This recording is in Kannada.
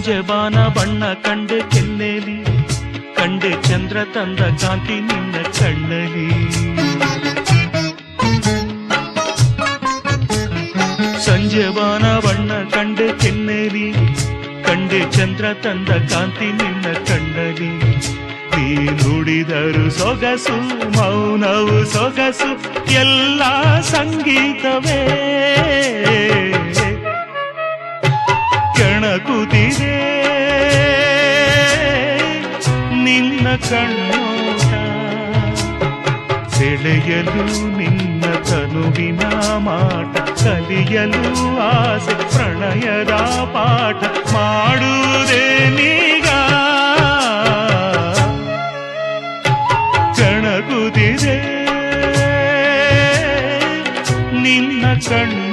ಸಂಜೆ ಬಾನ ಬಣ್ಣ ಕಂಡೆ ಕೆನ್ನೆಲಿ, ಕಂಡೆ ಚಂದ್ರ ತಂದ ಕಾಂತಿ ನಿನ್ನ ಕಣ್ಣಲಿ. ಸಂಜೆ ಬಾನ ಬಣ್ಣ ಕಂಡೆ ಕೆನ್ನೆಲಿ, ಕಂಡೆ ಚಂದ್ರ ತಂದ ಕಾಂತಿ ನಿನ್ನ ಕಣ್ಣಲಿ. ನೀ ನುಡಿದರು ಸೊಗಸು, ಮೌನವು ಸೊಗಸು, ಎಲ್ಲ ಸಂಗೀತವೇ. ಕೆಣಕುತ್ತಿದೆ ನಿನ್ನ ಕಣ್ಣೋಟ, ಸೆಳೆಯಲು ನಿನ್ನ ತನುವಿನ ಮಾಟ, ಕಲಿಯಲು ಆಸೆ ಪ್ರಣಯದ ಪಾಠ ಮಾಡುವುದೇ ನೀಗ. ಕೆಣಕುತ್ತಿದೆ ನಿನ್ನ ಕಣ್ಣು